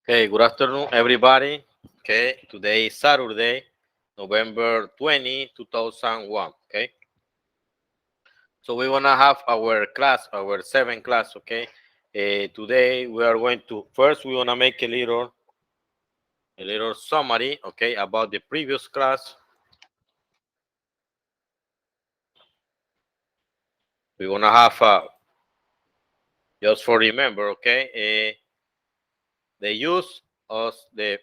Okay, good afternoon, everybody. Okay, today is Saturday, November 20, 2001. Okay, so we're gonna have our class, our 7th class. Okay, today we are going to first we're gonna make a little summary. Okay, about the previous class. We're gonna have just for remember. Okay, the use of the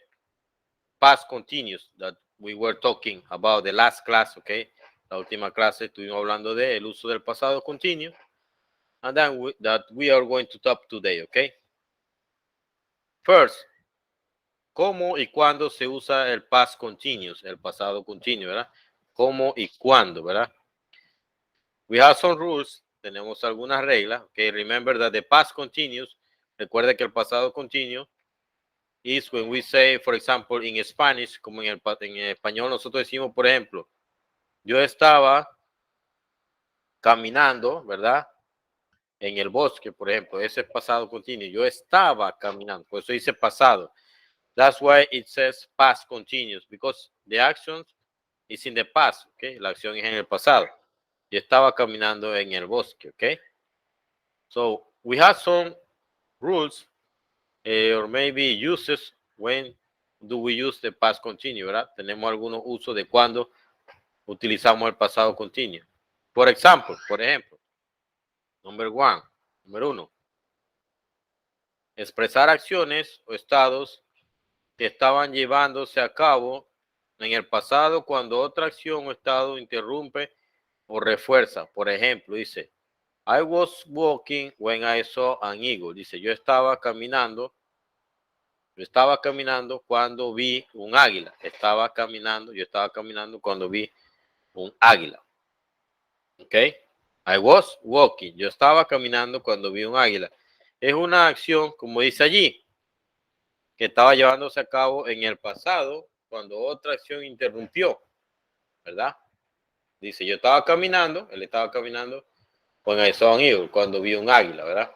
past continuous that we were talking about the last class. Okay, la última clase estuvimos hablando de el uso del pasado continuo. And then that we are going to talk today, okay? First, ¿cómo y cuándo se usa el past continuous, el pasado continuo, ¿verdad? ¿Cómo y cuándo, verdad? We have some rules, tenemos algunas reglas, okay? Remember that the past continuous, recuerda que el pasado continuo is when we say, for example, in Spanish, como en español nosotros decimos, por ejemplo, yo estaba caminando, ¿verdad? En el bosque, por ejemplo, ese es pasado continuo. Yo estaba caminando, por eso dice pasado. That's why it says past continuous, because the action is in the past, okay? La acción es en el pasado. Yo estaba caminando en el bosque, okay? So we have some rules or maybe uses when do we use the past continuous, ¿verdad? Tenemos algunos usos de cuando utilizamos el pasado continuo. Por ejemplo, número uno, expresar acciones o estados que estaban llevándose a cabo en el pasado cuando otra acción o estado interrumpe o refuerza. Por ejemplo, dice, I was walking when I saw an eagle. Dice, yo estaba caminando cuando vi un águila. Yo estaba caminando cuando vi un águila. Ok. I was walking. Yo estaba caminando cuando vi un águila. Es una acción, como dice allí, que estaba llevándose a cabo en el pasado cuando otra acción interrumpió, ¿verdad? Dice, yo estaba caminando, él estaba caminando con el sonido cuando vi un águila, ¿verdad?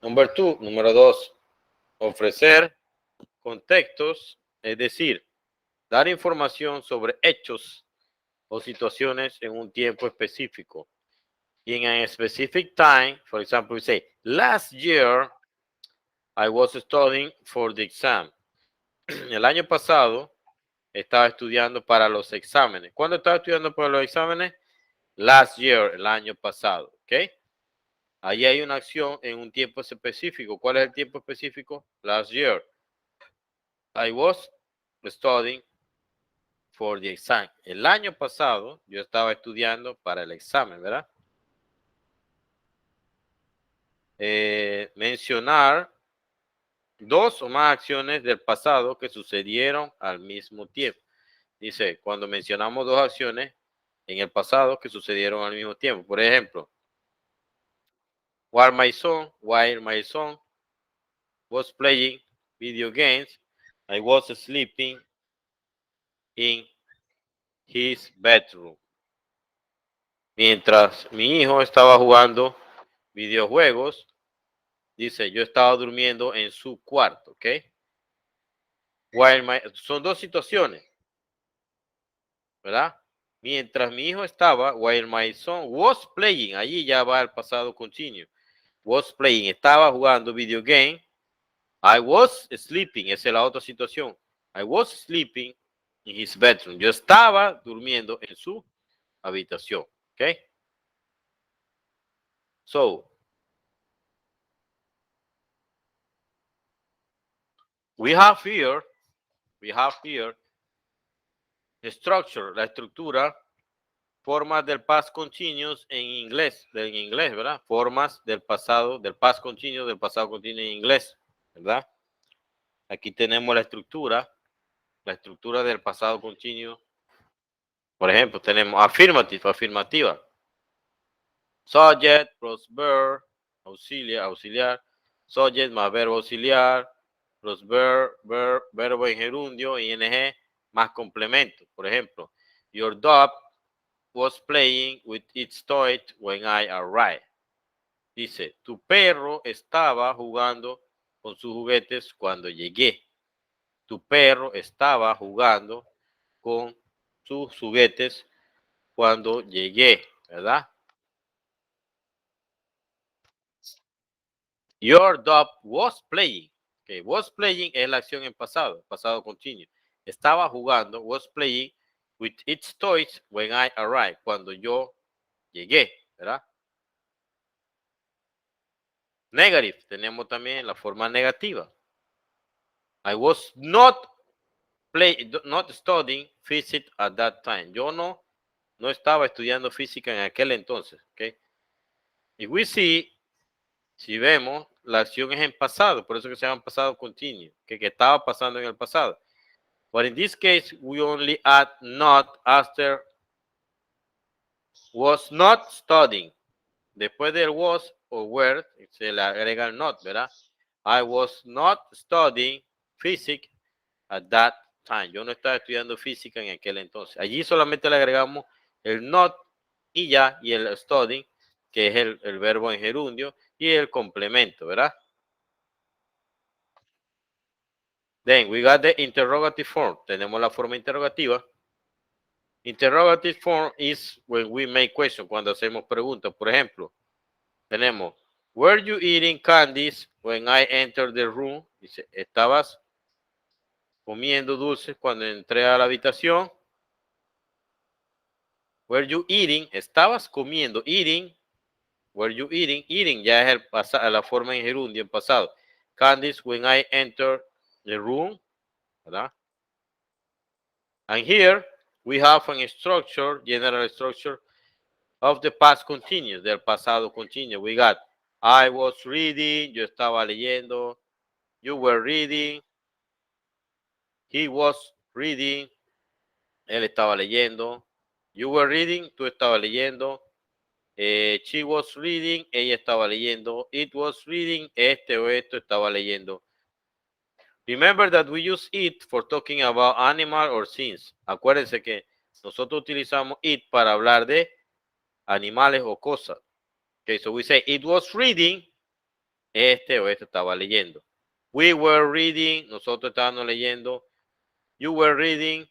Número dos, ofrecer contextos, es decir, dar información sobre hechos o situaciones en un tiempo específico. In a specific time, for example, we say, last year I was studying for the exam. El año pasado estaba estudiando para los exámenes. ¿Cuándo estaba estudiando para los exámenes? Last year, el año pasado, ¿ok? Ahí hay una acción en un tiempo específico. ¿Cuál es el tiempo específico? Last year. I was studying for the exam. El año pasado yo estaba estudiando para el examen, ¿verdad? Mencionar dos o más acciones del pasado que sucedieron al mismo tiempo. Dice, cuando mencionamos dos acciones en el pasado que sucedieron al mismo tiempo. Por ejemplo, while my son was playing video games, I was sleeping in his bedroom. Mientras mi hijo estaba jugando videojuegos, dice, yo estaba durmiendo en su cuarto, ¿ok? Son dos situaciones, ¿verdad? Mientras mi hijo estaba, while my son was playing, allí ya va el pasado continuo. Was playing, estaba jugando video game. I was sleeping, esa es la otra situación. I was sleeping in his bedroom. Yo estaba durmiendo en su habitación, ¿ok? So, we have here the structure, la estructura, formas del past continuous en inglés, ¿verdad? Formas del pasado, del past continuous, del pasado continuo en inglés, ¿verdad? Aquí tenemos la estructura del pasado continuo. Por ejemplo, tenemos afirmativa. Subject plus verb, auxiliar, subject más verbo auxiliar, plus verbo en gerundio, ing, más complemento. Por ejemplo, your dog was playing with its toy when I arrived. Dice, tu perro estaba jugando con sus juguetes cuando llegué. Tu perro estaba jugando con sus juguetes cuando llegué, ¿verdad? Your dog was playing. Okay, was playing es la acción en pasado, pasado continuo. Estaba jugando, was playing with its toys when I arrived, cuando yo llegué, ¿verdad? Negative, tenemos también la forma negativa. I was not studying physics at that time. Yo no estaba estudiando física en aquel entonces, ¿ok? If we see, si vemos, la acción es en pasado, por eso que se llama pasado continuo, que estaba pasando en el pasado. But in this case, we only add not after was not studying. Después del was o were, se le agrega el not, ¿verdad? I was not studying physics at that time. Yo no estaba estudiando física en aquel entonces. Allí solamente le agregamos el not y ya, y el studying, que es el verbo en gerundio, y el complemento, ¿verdad? Then we got the interrogative form. Tenemos la forma interrogativa. Interrogative form is when we make questions, cuando hacemos preguntas. Por ejemplo, tenemos, were you eating candies when I entered the room? Dice, ¿estabas comiendo dulces cuando entré a la habitación? Were you eating? ¿Estabas comiendo? Eating. Were you eating? Eating ya es la forma en gerundio en pasado. Candies when I entered the room, ¿verdad? And here we have a structure, general structure of the past continuous, del pasado continuo. We got, I was reading, yo estaba leyendo, you were reading, he was reading, él estaba leyendo, you were reading, tú estabas leyendo, she was reading, ella estaba leyendo, it was reading, este o esto estaba leyendo. Remember that we use it for talking about animal or things. Acuérdense que nosotros utilizamos it para hablar de animales o cosas. Okay, so we say it was reading, este o este estaba leyendo. We were reading, nosotros estábamos leyendo. You were reading,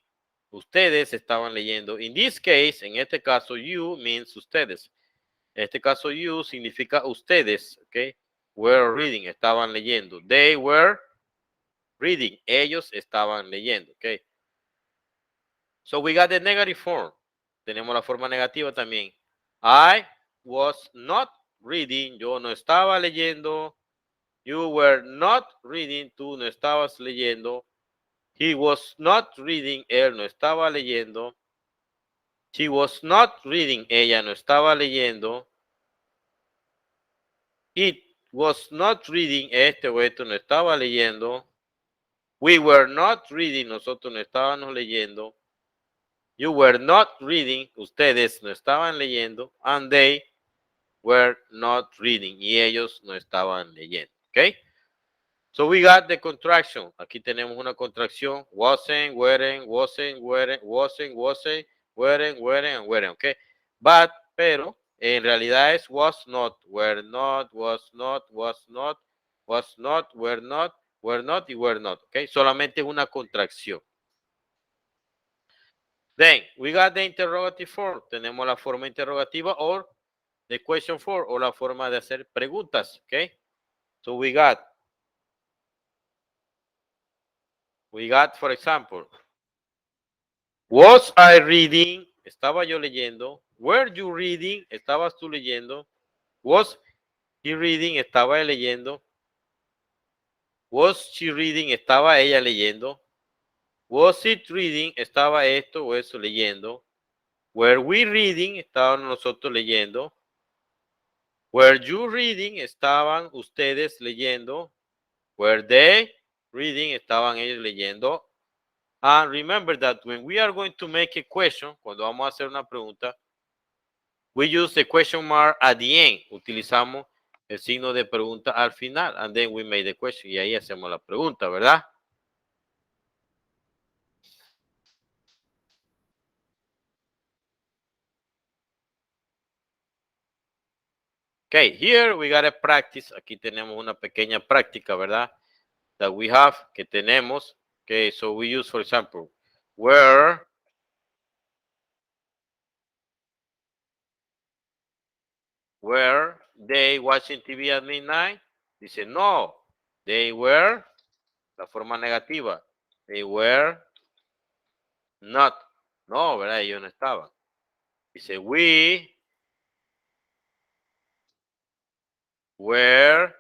ustedes estaban leyendo. In this case, en este caso, you means ustedes. En este caso, you significa ustedes, okay? Were reading, estaban leyendo. They were reading, ellos estaban leyendo, okay? So we got the negative form. Tenemos la forma negativa también. I was not reading, yo no estaba leyendo. You were not reading, tú no estabas leyendo. He was not reading, él no estaba leyendo. She was not reading, ella no estaba leyendo. It was not reading, este o esto no estaba leyendo. We were not reading, nosotros no estábamos leyendo. You were not reading, ustedes no estaban leyendo. And they were not reading, y ellos no estaban leyendo. ¿Ok? So we got the contraction. Aquí tenemos una contracción. Wasn't, weren't, wasn't, weren't, wasn't, weren't, and weren't. Okay. But, pero, en realidad es was not, were not, was not, was not, was not, were not y were not. Okay. Solamente es una contracción. Then, we got the interrogative form. Tenemos la forma interrogativa or the question form o la forma de hacer preguntas. Okay. So we got, for example, was I reading? Estaba yo leyendo. Were you reading? Estabas tú leyendo. Was he reading? Estaba él leyendo. Was she reading? Estaba ella leyendo. Was it reading? Estaba esto o eso leyendo. Were we reading? Estaban nosotros leyendo. Were you reading? Estaban ustedes leyendo. Were they reading? Estaban ellos leyendo. And remember that when we are going to make a question, cuando vamos a hacer una pregunta, we use the question mark at the end. Utilizamos el signo de pregunta al final. And then we make the question. Y ahí hacemos la pregunta, ¿verdad? Okay, here we got a practice. Aquí tenemos una pequeña práctica, ¿verdad? that we have, que tenemos. Okay, so we use, for example, were they watching TV at midnight? Dice, no, they were, la forma negativa, they were not. No, ¿verdad? Ellos no estaban. Dice, we were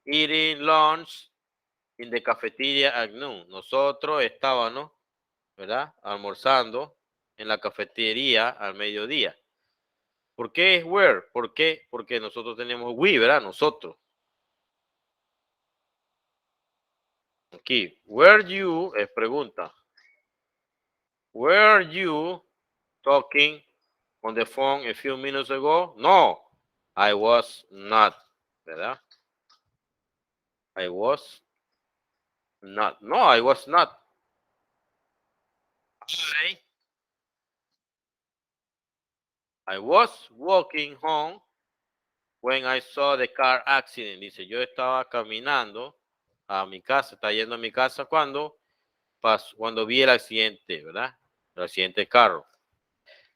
eating lunch in the cafeteria at noon. Nosotros estábamos, ¿verdad? Almorzando en la cafetería al mediodía. ¿Por qué es were? ¿Por qué? Porque nosotros tenemos we, ¿verdad? Nosotros. Aquí, were you, es pregunta. Were you talking on the phone a few minutes ago? No, I was not, ¿verdad? I was not. No, I was not. I was walking home when I saw the car accident. Dice, yo estaba caminando a mi casa, está yendo a mi casa cuando vi el accidente, ¿verdad? El accidente de carro.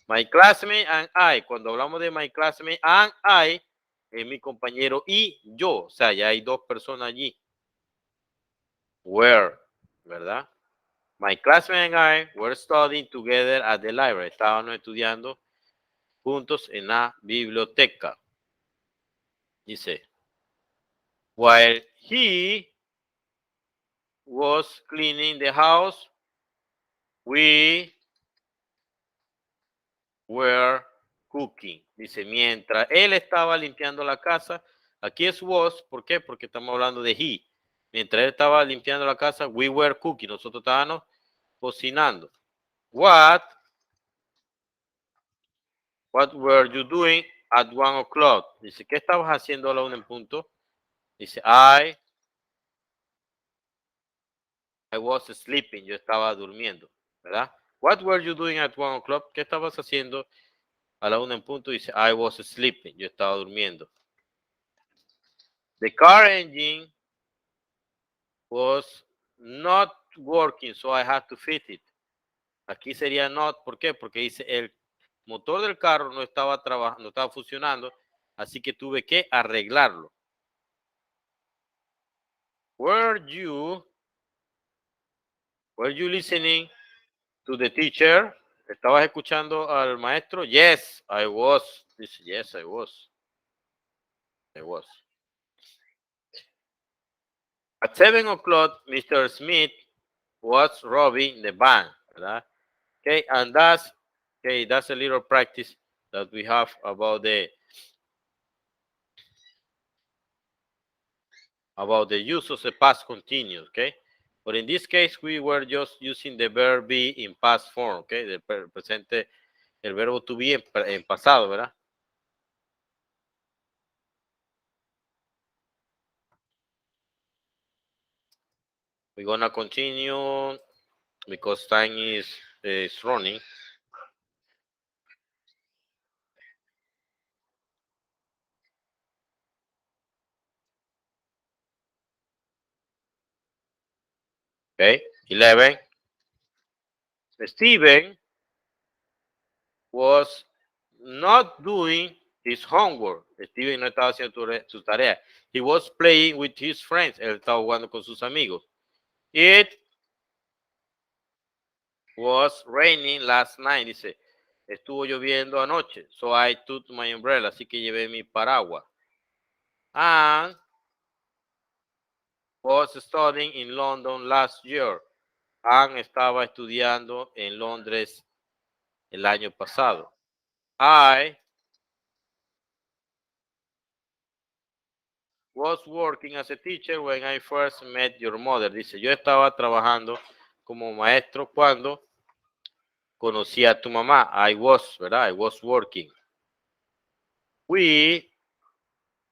My classmate and I, cuando hablamos de my classmate and I, es mi compañero y yo, o sea, ya hay dos personas allí. Were, ¿verdad? My classmate and I were studying together at the library. Estábamos estudiando juntos en la biblioteca. Dice, while he was cleaning the house, we were cooking. Dice, mientras él estaba limpiando la casa, aquí es was, ¿por qué? Porque estamos hablando de he. Mientras él estaba limpiando la casa, we were cooking. Nosotros estábamos cocinando. What were you doing at 1 o'clock? Dice, ¿qué estabas haciendo a la 1 en punto? Dice, I was sleeping. Yo estaba durmiendo, ¿verdad? What were you doing at 1 o'clock? ¿Qué estabas haciendo a la 1 en punto? Dice, I was sleeping. Yo estaba durmiendo. The car engine was not working, so I had to fit it. Aquí sería not, ¿por qué? Porque dice el motor del carro no estaba trabajando, no estaba funcionando, así que tuve que arreglarlo. Were you listening to the teacher? ¿Estabas escuchando al maestro? Yes, I was. Dice, yes, I was. I was. At 7 o'clock, Mr. Smith was robbing the bank, ¿verdad? Okay, and that's a little practice that we have about the use of the past continuous, okay? But in this case, we were just using the verb be in past form, okay? Del presente, el verbo to be en pasado, ¿verdad? We're gonna continue because time is running. Okay, 11. Steven was not doing his homework. Steven no estaba haciendo su tarea. He was playing with his friends. Él estaba jugando con sus amigos. It was raining last night. Dice, estuvo lloviendo anoche. So I took my umbrella. Así que llevé mi paraguas. And was studying in London last year. Anne estaba estudiando en Londres el año pasado. I was working as a teacher when I first met your mother. Dice, yo estaba trabajando como maestro cuando conocí a tu mamá. I was, ¿verdad? I was working. We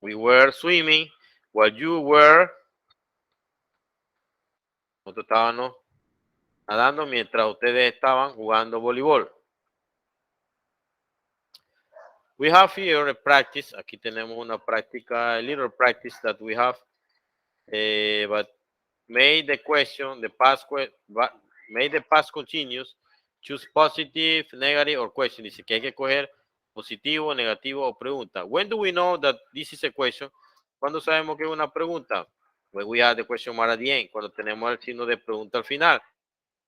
were swimming while you were. Nosotros estábamos nadando mientras ustedes estaban jugando voleibol. We have here a practice. Aquí tenemos una práctica, a little practice that we have. But made the question, made the past continuous, choose positive, negative, or question. Dice que hay que coger positivo, negativo o pregunta. When do we know that this is a question? ¿Cuándo sabemos que es una pregunta? When we have the question mark at the end, cuando tenemos el signo de pregunta al final.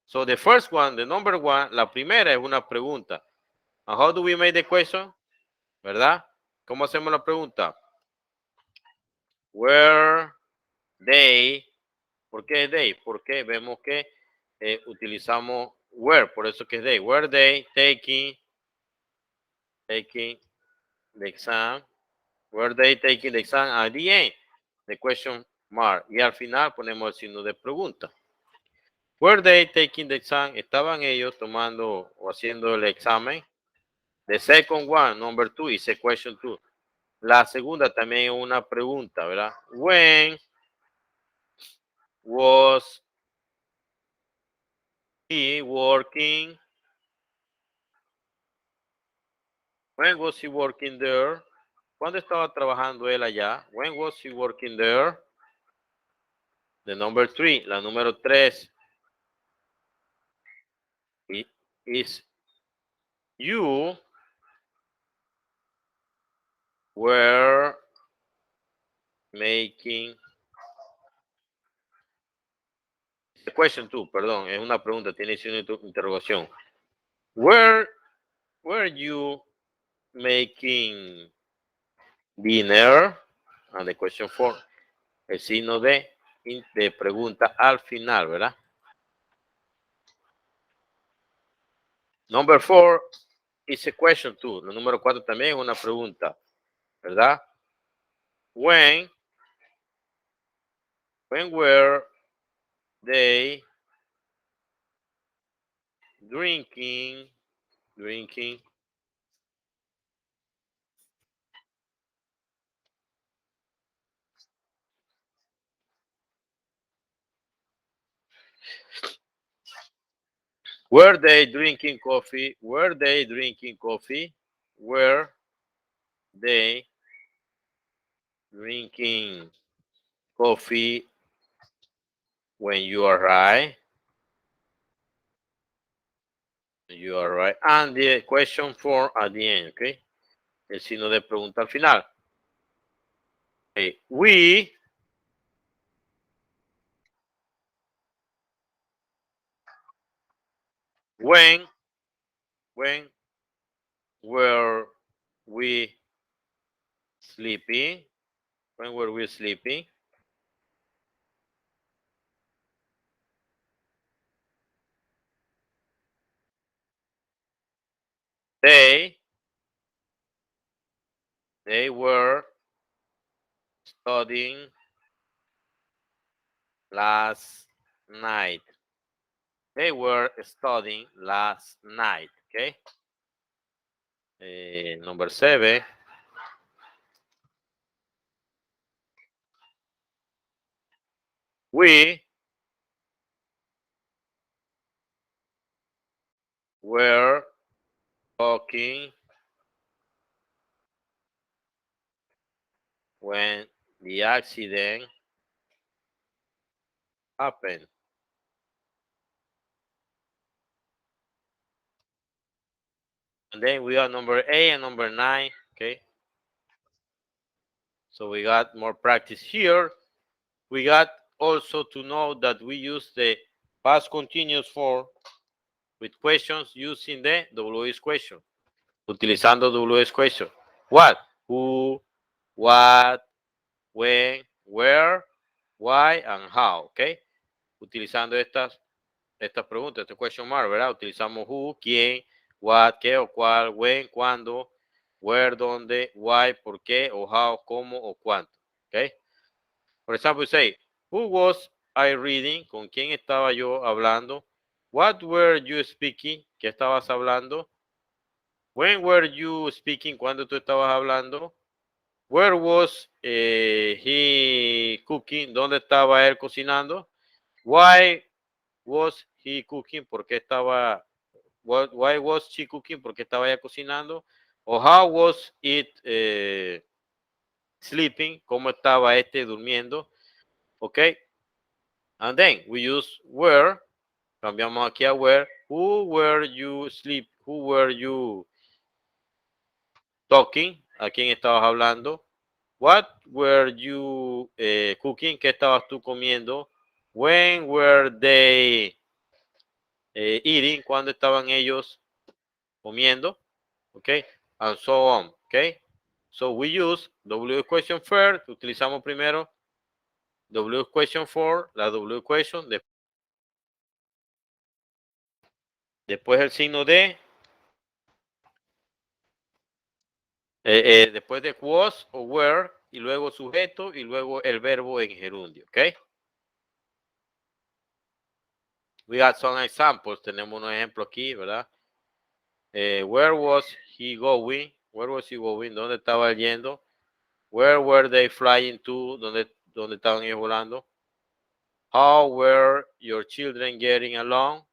So the first one, the number one, la primera es una pregunta. And how do we make the question? ¿Verdad? ¿Cómo hacemos la pregunta? Were they? ¿Por qué they? Porque vemos que utilizamos were, por eso que es they. Were they taking the exam? Were they taking the exam at the end? The question mark. Y al final ponemos el signo de pregunta. Were they taking the exam? ¿Estaban ellos tomando o haciendo el examen? The second one, number two, is a question two. La segunda también es una pregunta, ¿verdad? When was he working? When was he working there? ¿Cuándo estaba trabajando él allá? When was he working there? The number three, la número tres. Is you were making the question two, perdón, es una pregunta, tiene signo de interrogación. Were you making dinner? And the question four, el signo de pregunta al final, ¿verdad? Number four is a question two. El número 4 también es una pregunta, ¿verdad? When were they drinking were they drinking coffee? Were they drinking coffee? Were they drinking coffee when you arrive? You are right. And the question four at the end, okay? El signo de pregunta al final. Okay. We when were we sleeping? When were we sleeping? They were studying last night. They were studying last night. Okay. Number 7. We were talking when the accident happened. And then we got number 8 and number 9. Okay. So we got more practice here. We got also to know that we use the past continuous form with questions using the WH question. Utilizando WH question. What? Who? What? When? Where? Why? And how. Okay. Utilizando estas preguntas, este question mark, ¿verdad? Utilizamos who, quién, what, qué o cuál, when, cuándo, where, dónde, why, por qué, o how, cómo o cuánto. Okay. For example, say, who was I reading? ¿Con quién estaba yo hablando? What were you speaking? ¿Qué estabas hablando? When were you speaking? ¿Cuándo tú estabas hablando? Where was he cooking? ¿Dónde estaba él cocinando? Why was he cooking? ¿Por qué estaba? Why was she cooking? ¿Por qué estaba ella cocinando? O how was it sleeping? ¿Cómo estaba este durmiendo? Ok. And then we use where. Cambiamos aquí a where. Who were you sleep? Who were you talking? ¿A quién estabas hablando? What were you cooking? ¿Qué estabas tú comiendo? When were they eating? ¿Cuándo estaban ellos comiendo? Okay, and so on. Okay, so we use W question first. Utilizamos primero W question for, la W question. Después el signo de. Después de was o were, y luego sujeto, y luego el verbo en gerundio. Okay. We got some examples. Tenemos un ejemplo aquí, ¿verdad? Where was he going? Where was he going? ¿Dónde estaba yendo? Where were they flying to? ¿Dónde estaban ellos volando? How were your children getting along?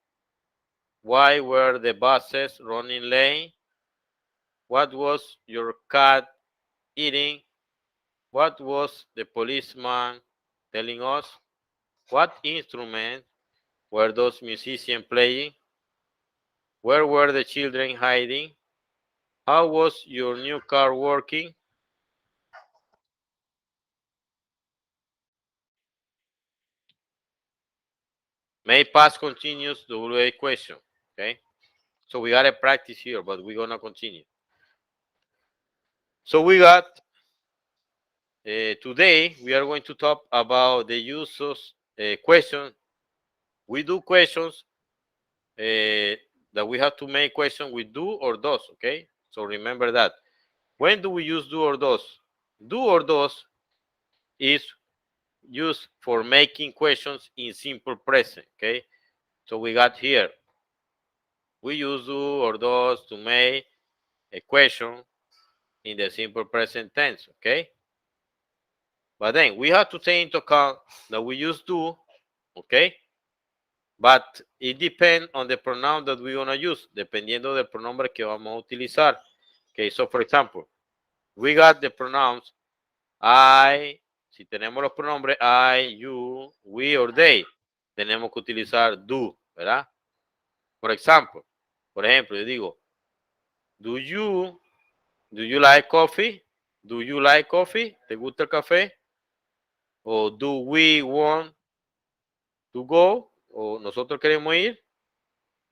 Why were the buses running late? What was your cat eating? What was the policeman telling us? What instrument were those musicians playing? Where were the children hiding? How was your new car working? May past continuous WA question. Okay. So we got to practice here, but we're going to continue. So we got today, we are going to talk about the use of questions. We do questions that we have to make questions with do or does. Okay. So remember that. When do we use do or does? Do or does is used for making questions in simple present. Okay. So we got here. We use do or does to make a question in the simple present tense, okay? But then we have to take into account that we use do, okay? But it depends on the pronoun that we're going to use, dependiendo del pronombre que vamos a utilizar. Okay, so for example, we got the pronouns I, si tenemos los pronombres I, you, we or they, tenemos que utilizar do, ¿verdad? Por ejemplo, yo digo, do you like coffee? Do you like coffee? ¿Te gusta el café? O do we want to go? O nosotros queremos ir.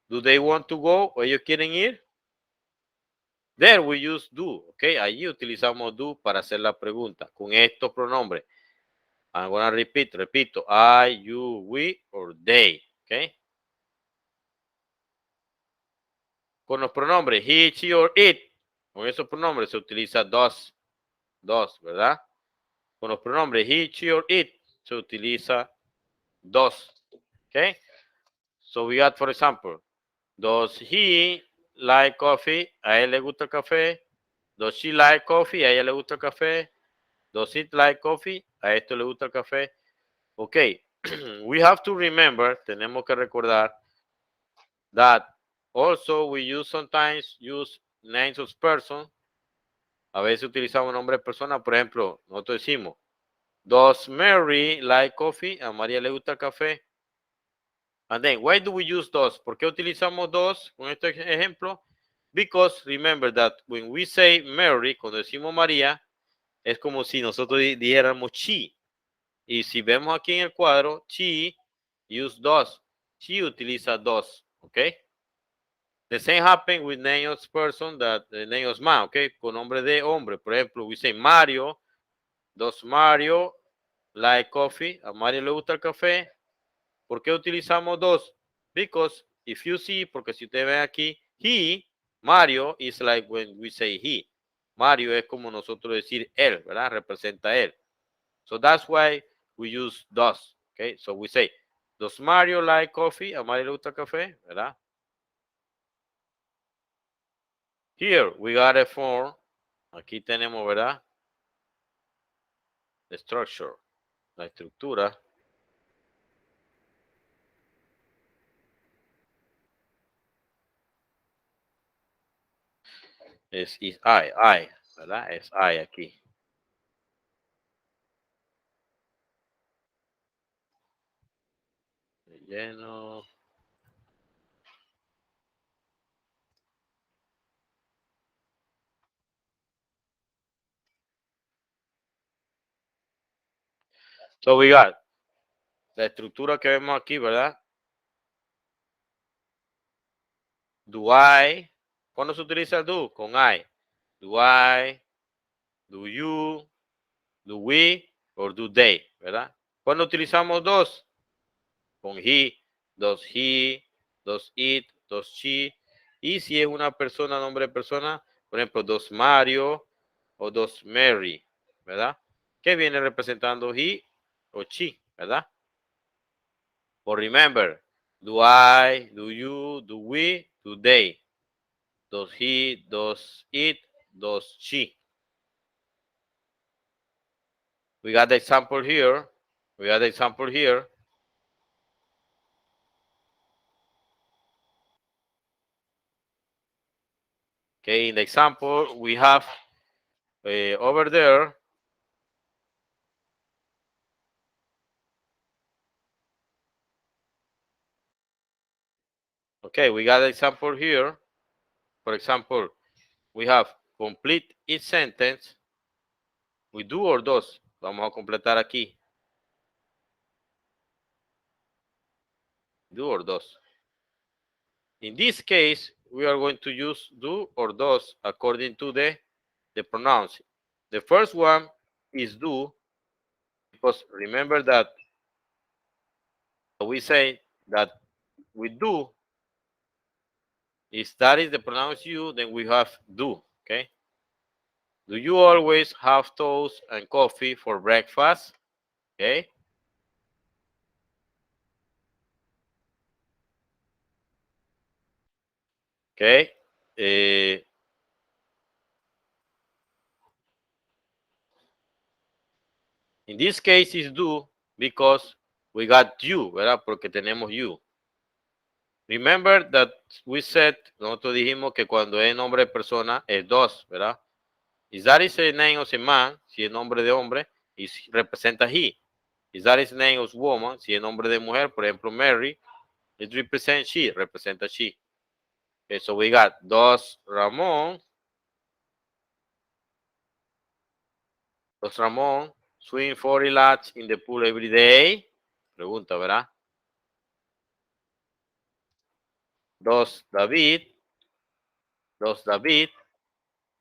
Do they want to go? O ellos quieren ir. There we use do. Ok, allí utilizamos do para hacer la pregunta con estos pronombres. I'm gonna repito. I, you, we, or they. Ok. Con los pronombres he, she, or it. Con esos pronombres se utiliza does, ¿verdad? Con los pronombres he, she, or it se utiliza does. Okay. So we got, for example, does he like coffee? ¿A él le gusta el café? Does she like coffee? ¿A ella le gusta el café? Does it like coffee? ¿A esto le gusta el café? Okay. We have to remember, tenemos que recordar that also we sometimes use names of person. A veces utilizamos nombre de persona. Por ejemplo, nosotros decimos, does Mary like coffee? ¿A María le gusta el café? And then, why do we use those? ¿Por qué utilizamos dos con este ejemplo? Because remember that when we say Mary, cuando decimos María, es como si nosotros dijéramos she. Y si vemos aquí en el cuadro, she use dos. She utiliza dos. Okay. The same happens with name of person that the name of man. Okay. Con nombre de hombre. Por ejemplo, we say Mario. Does Mario like coffee? ¿A Mario le gusta el café? ¿Por qué utilizamos dos? Because if you see, porque si ustedes ven aquí, he, Mario, is like when we say he. Mario es como nosotros decir él, ¿verdad? Representa él. So that's why we use does. Okay, so we say, does Mario like coffee? ¿A Mario le gusta el café? ¿Verdad? Here we got a form. Aquí tenemos, ¿verdad? The structure, la estructura. Es I, ¿verdad? Es I aquí. lleno. So we got la estructura que vemos aquí, ¿verdad? Do I. ¿Cuándo se utiliza el do? Con I. Do I, do you, do we, or do they, ¿verdad? ¿Cuándo utilizamos dos? Con he, does he, does it, does she. Y si es una persona, nombre de persona, por ejemplo, does Mario o does Mary, ¿verdad? ¿Qué viene representando he o she, ¿verdad? Or remember, do I, do you, do we, do they, does he, does it, does she. We got the example here. We got the example here. Okay, in the example, we have over there. Okay, we got the example here. For example, we have complete each sentence. We do or does. Vamos a completar aquí. Do or does. In this case, we are going to use do or does according to the pronouns. The first one is do, because remember that we say that we do, if that is the pronouns you, then we have do, okay? Do you always have toast and coffee for breakfast? Okay. Okay. In this case is do because we got you, ¿verdad? Porque tenemos you. Remember that we said, nosotros dijimos que cuando es nombre de persona es dos, ¿verdad? Is that is a name of a man, si es nombre de hombre, representa he. Is that is name of woman, si es nombre de mujer, por ejemplo, Mary, it represents she, representa she. Okay, so we got Does Ramón swim 40 laps in the pool every day? Pregunta, ¿verdad? Does David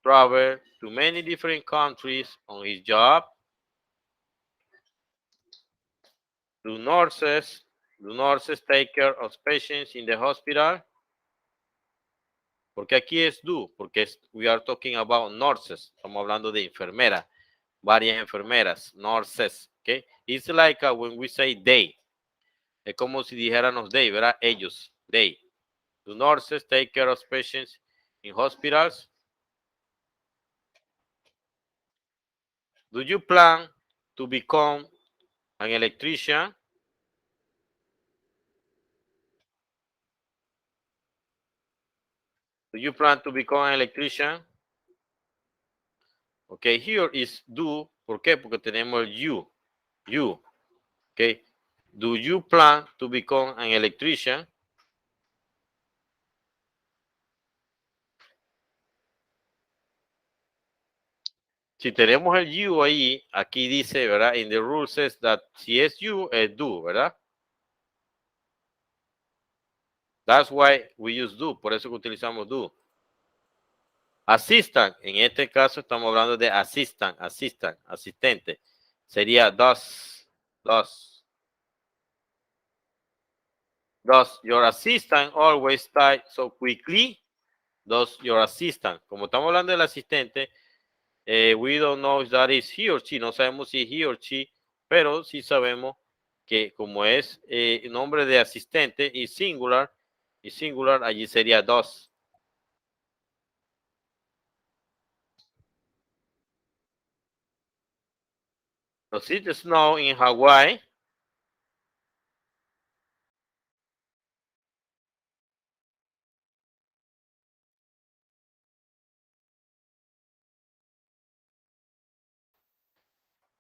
travel to many different countries on his job? Do nurses take care of patients in the hospital? Porque aquí es do, porque we are talking about nurses. Estamos hablando de enfermeras, varias enfermeras, nurses, okay? It's like when we say they. Es como si dijéramos they, ¿verdad? Ellos, they. Do nurses take care of patients in hospitals? Do you plan to become an electrician? Do you plan to become an electrician? Okay, here is do. ¿Por qué? Porque tenemos el you. You. Okay. Do you plan to become an electrician? Si tenemos el you ahí, aquí dice, ¿verdad? In the rule says that si es you, es do, ¿verdad? That's why we use do. Por eso que utilizamos do. Assistant, en este caso estamos hablando de assistant, asistente. Sería does your assistant always type so quickly? Does your assistant, como estamos hablando del asistente, we don't know if that is he or she, no sabemos si he or she, pero sí sabemos que como es nombre de asistente y singular, allí sería does. Does it snow in Hawaii?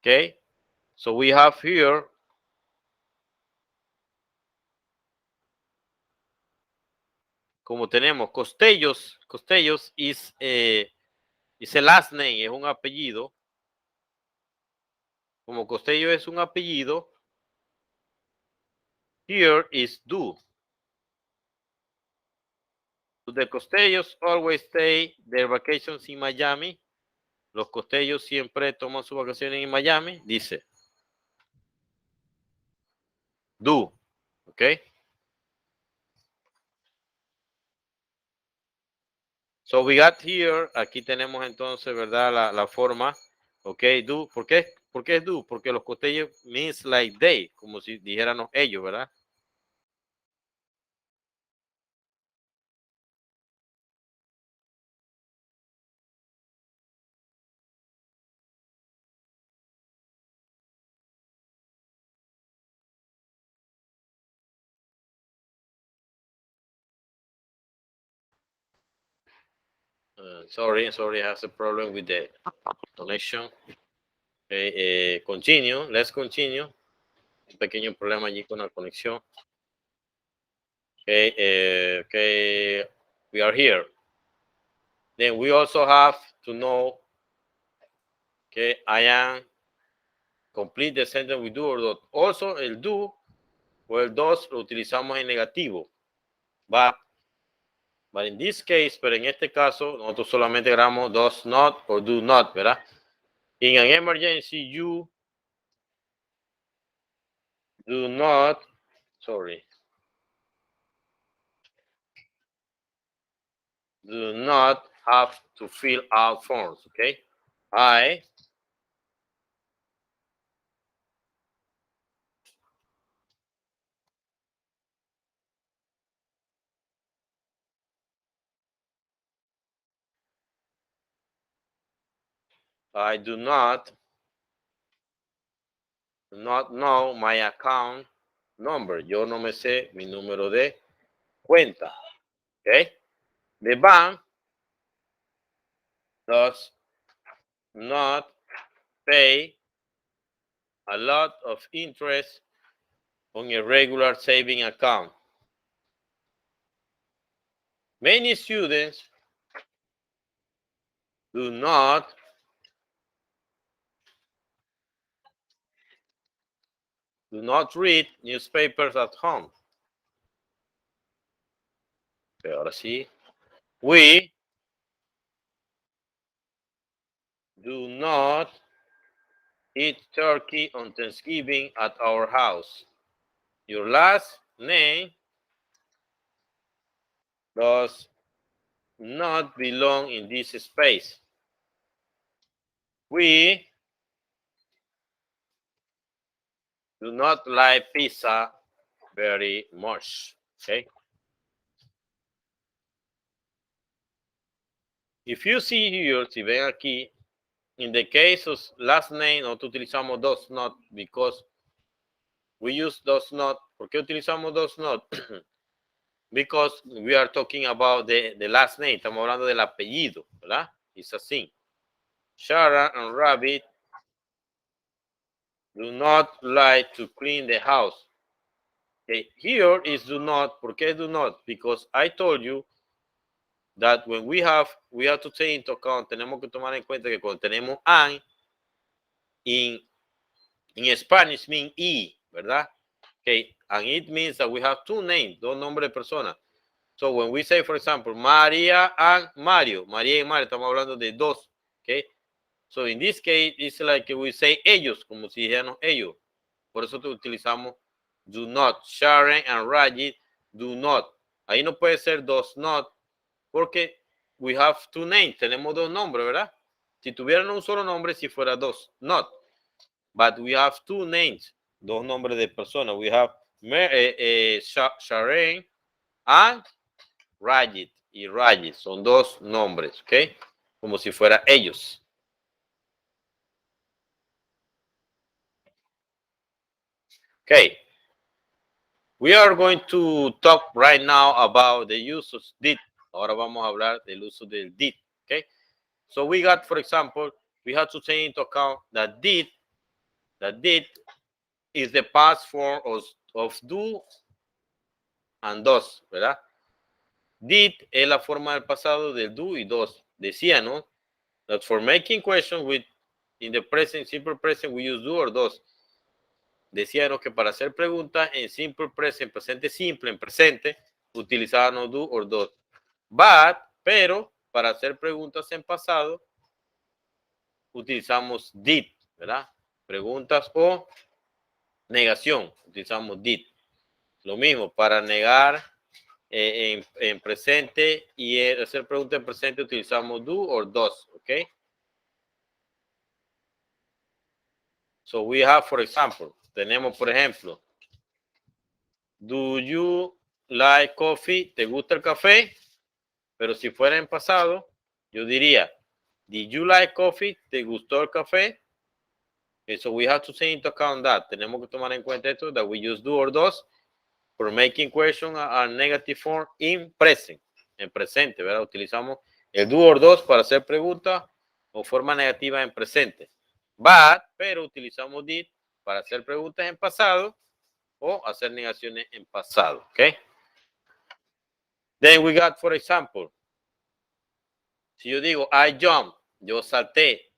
Okay, so we have here como tenemos Costellos, Costellos is a last name, es un apellido. Como Costello es un apellido, here is do. The Costellos always stay their vacations in Miami. Los Costellos siempre toman sus vacaciones en Miami. Dice do. ¿Ok? So we got here. Aquí tenemos entonces, ¿verdad? La forma. ¿Ok? Do. ¿Por qué es do? Porque los Costellos means like they. Como si dijéramos ellos, ¿verdad? Sorry, I have a problem with the connection. Okay, continue, let's continue. Un pequeño problema allí con la conexión. Okay, we are here. Then we also have to know, okay, I am, complete the sentence with do or not. Also, el do o el dos lo utilizamos en negativo. But in this case, pero en este caso, nosotros solamente grabamos does not o do not, ¿verdad? In an emergency, you do not, do not have to fill out forms, okay? I do not know my account number. Yo no me sé mi número de cuenta. Okay? The bank does not pay a lot of interest on a regular saving account. Many students do not read newspapers at home. Okay, ahora sí. We do not eat turkey on Thanksgiving at our house. Your last name does not belong in this space. We do not like pizza very much. Okay. If you see here, si ven aquí, in the case of last name, nosotros utilizamos does not because we use does not. ¿Por qué utilizamos does not? Because we are talking about the last name. Estamos hablando del apellido, ¿verdad? It's así. Sharon and Rabbit do not like to clean the house. Okay, here is do not. ¿Por qué do not? Because I told you that when we have to take into account, tenemos que tomar en cuenta que cuando tenemos an, in Spanish mean y, ¿verdad? Okay, and it means that we have two names, dos nombres de personas. So when we say, for example, María and Mario, María y Mario, estamos hablando de dos, okay? So in this case, it's like we say ellos, como si dijéramos ellos. Por eso utilizamos do not. Sharon and Raji do not. Ahí no puede ser does not, porque we have two names. Tenemos dos nombres, ¿verdad? Si tuvieran un solo nombre, si fuera dos, not. But we have two names, dos nombres de personas. We have Sharon and Rajit. Y Rajit son dos nombres, ¿ok? Como si fuera ellos. Okay. We are going to talk right now about the use of did. Ahora vamos a hablar del uso del did. Okay. So we got, for example, we have to take into account that did is the past form of do and does, ¿verdad? Did es la forma del pasado del do y dos. Decía, ¿no? That for making questions with in the present, simple present, we use do or dos. Decía, ¿no? Que para hacer preguntas en simple present, presente simple, en presente, utilizábamos do or dos. But, pero, para hacer preguntas en pasado, utilizamos did, ¿verdad? Preguntas o negación, utilizamos did. Lo mismo, para negar en presente y hacer preguntas en presente utilizamos do or does, ¿ok? So we have, for example, tenemos, por ejemplo, do you like coffee? ¿Te gusta el café? Pero si fuera en pasado, yo diría, did you like coffee? ¿Te gustó el café? Okay, so we have to take into account that. Tenemos que tomar en cuenta esto, that we use do or does for making question a negative form in present, en presente, ¿verdad? Utilizamos el do or does para hacer preguntas o forma negativa en presente. But, pero utilizamos did para hacer preguntas en pasado o hacer negaciones en pasado, ¿ok? Then we got, for example, si yo digo I jump, yo salté.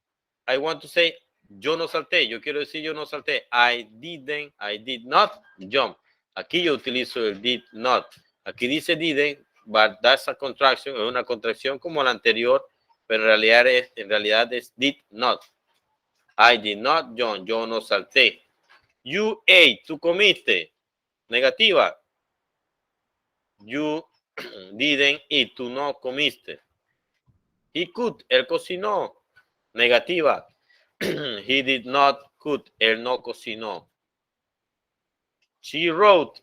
I want to say yo no salté. Yo quiero decir yo no salté. I did not jump. Aquí yo utilizo el did not. Aquí dice didn't, but that's a contraction. Es una contracción como la anterior, pero en realidad es did not. I did not jump. Yo no salté. You ate. Tú comiste. Negativa. You didn't eat. Tú no comiste. He cooked. Él cocinó. Negativa. He did not cook. Él no cocinó. She wrote.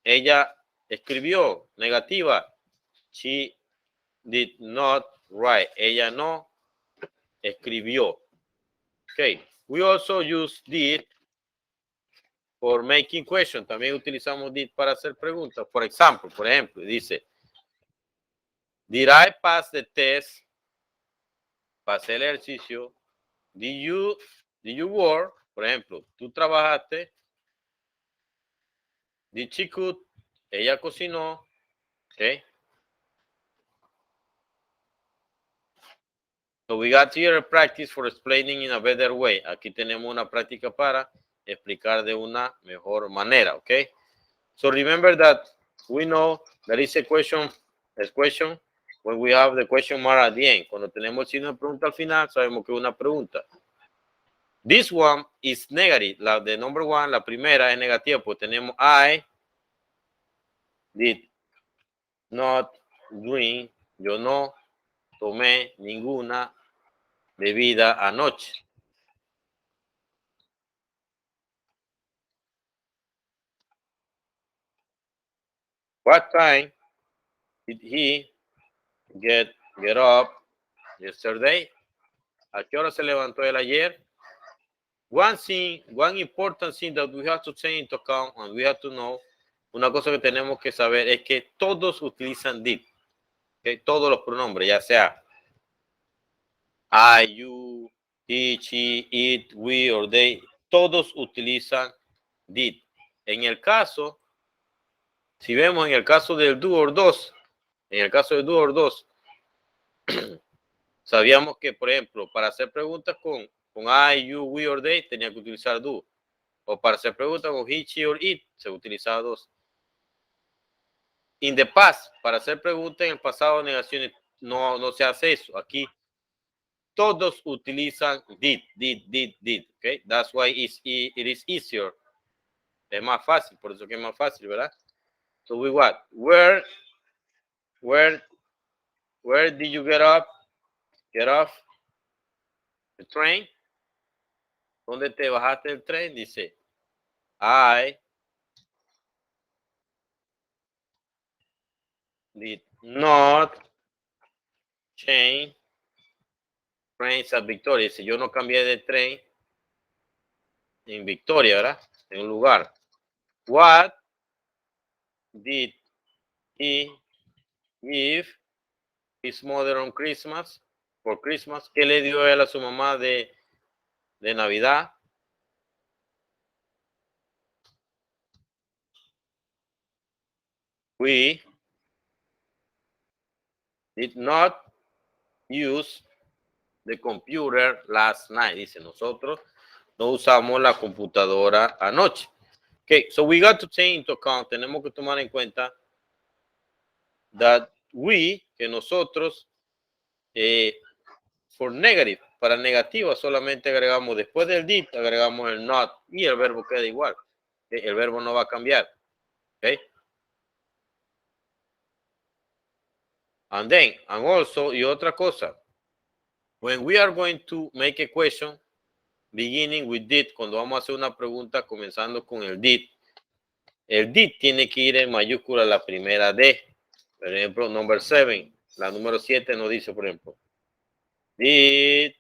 Ella escribió. Negativa. She did not write. Ella no escribió. Okay. We also use did for making questions. También utilizamos did para hacer preguntas. Por ejemplo, dice, did I pass the test? Pasé el ejercicio. Did you work? Por ejemplo, tú trabajaste. Did she cook? Ella cocinó. Okay. So we got here a practice for explaining in a better way. Aquí tenemos una práctica para explicar de una mejor manera. Okay. So remember that we know there is a question when we have the question mark at the end. Cuando tenemos el signo de pregunta al final, sabemos que es una pregunta. This one is negative. La de number one, la primera es negativa, pues tenemos I did not drink. Yo no tomé ninguna bebida anoche. What time did he get up yesterday? ¿A qué hora se levantó él ayer? One important thing that we have to take into account and we have to know, una cosa que tenemos que saber es que todos utilizan did. Okay? Todos los pronombres, ya sea I, you, he, she, it, we or they, todos utilizan did. En el caso, si vemos en el caso del do or does, sabíamos que, por ejemplo, para hacer preguntas con I, you, we or they, tenía que utilizar do. O para hacer preguntas con he, she or it, se utilizaba dos. In the past, para hacer preguntas en el pasado, negaciones, no se hace eso. Aquí todos utilizan did. Okay? That's why it is easier. Es más fácil, por eso que es más fácil, ¿verdad? So we what? Where did you get off the train? ¿Dónde te bajaste del tren? Dice, I did not change trains at Victoria. Dice, yo no cambié de tren en Victoria, ¿verdad? En un lugar. What did he give his mother on Christmas? Por Christmas. ¿Qué le dio él a su mamá de Navidad? We did not use the computer last night. Dice, nosotros no usamos la computadora anoche. Okay, so we got to take into account, tenemos que tomar en cuenta that we, que nosotros, for negative, para negativa solamente agregamos después del did, agregamos el not y el verbo queda igual. Okay, el verbo no va a cambiar. Okay. And then, and also, y otra cosa, when we are going to make a question beginning with did, cuando vamos a hacer una pregunta comenzando con el did tiene que ir en mayúscula la primera D. Por ejemplo, number 7, la número 7 nos dice, por ejemplo, did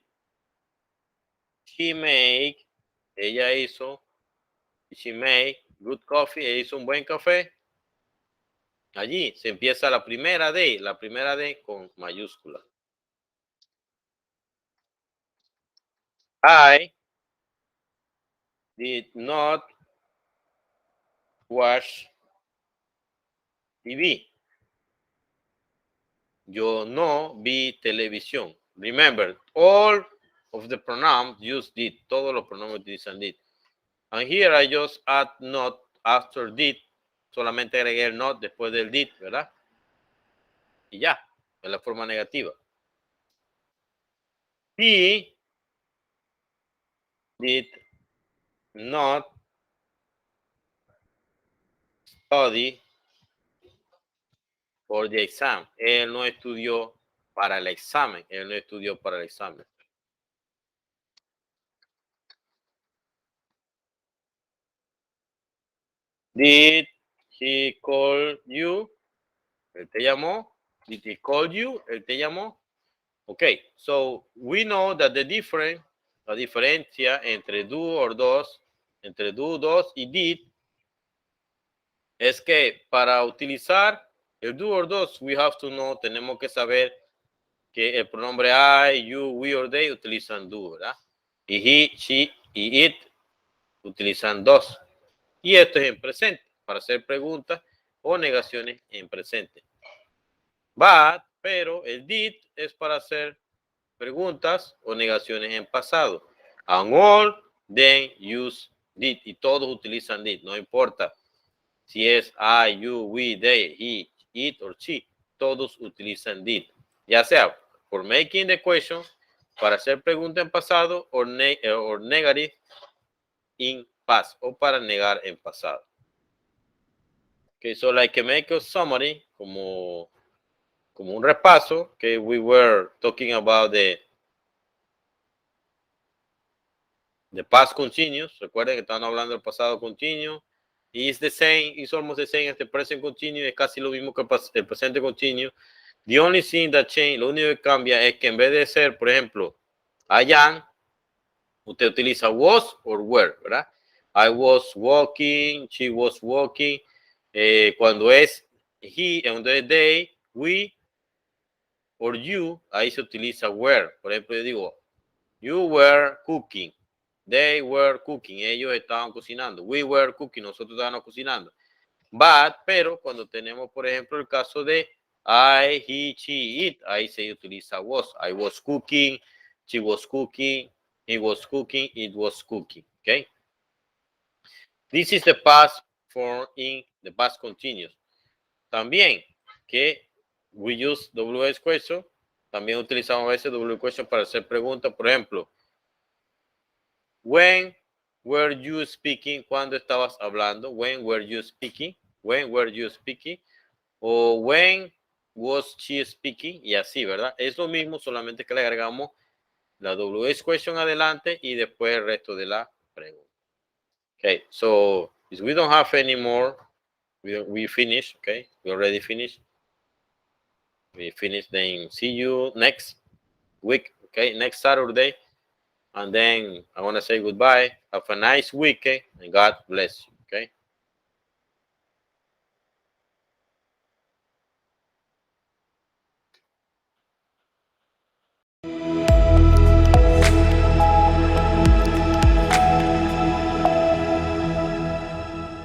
she make, ella hizo, she make good coffee, ella hizo un buen café. Allí se empieza la primera D con mayúscula. I did not watch TV. Yo no vi televisión. Remember, all of the pronouns use did. Todos los pronombres utilizan did. And here I just add not after did. Solamente agregué el not después del did, ¿verdad? Y ya, en la forma negativa. He did not study for the exam. Él no estudió para el examen. Él no estudió para el examen. Did he call you? Él te llamó. Did he call you? Él te llamó. Okay, so we know that la diferencia entre do or does, entre do, does y did, es que para utilizar el do or does, we have to know, tenemos que saber que el pronombre I, you, we or they utilizan do, ¿verdad? Y he, she y it utilizan does. Y esto es en presente, para hacer preguntas o negaciones en presente. Pero el did es para hacer preguntas o negaciones en pasado. And all then use did. Y todos utilizan did. No importa si es I, you, we, they, he, it or she. Todos utilizan did. Ya sea for making the question, para hacer pregunta en pasado or negative in past. O para negar en pasado. Okay, so like to make a summary, como un repaso, que we were talking about the past continuous. Recuerden que estaban hablando del pasado continuo. It's the same, it's almost the same as the present continuous. Es casi lo mismo que el presente continuous. The only thing that change, lo único que cambia es que en vez de ser, por ejemplo, I am, usted utiliza was or were, ¿verdad? I was walking, she was walking. Cuando es he, cuando es they, we, or you, ahí se utiliza were. Por ejemplo, yo digo, you were cooking. They were cooking. Ellos estaban cocinando. We were cooking. Nosotros estábamos cocinando. Pero cuando tenemos, por ejemplo, el caso de I, he, she, it, ahí se utiliza was. I was cooking. She was cooking. He was cooking. It was cooking. Okay. This is the past form in the past continuous. También que we use WH question. También utilizamos a veces WH question para hacer preguntas. Por ejemplo, when were you speaking? ¿Cuándo estabas hablando? When were you speaking? When were you speaking? O when was she speaking? Y así, ¿verdad? Es lo mismo, solamente que le agregamos la WH question adelante y después el resto de la pregunta. Okay, so if we don't have any more, we finish, okay? We already finished. We finished, then see you next week, okay? Next Saturday. And then I want to say goodbye. Have a nice weekend and God bless you.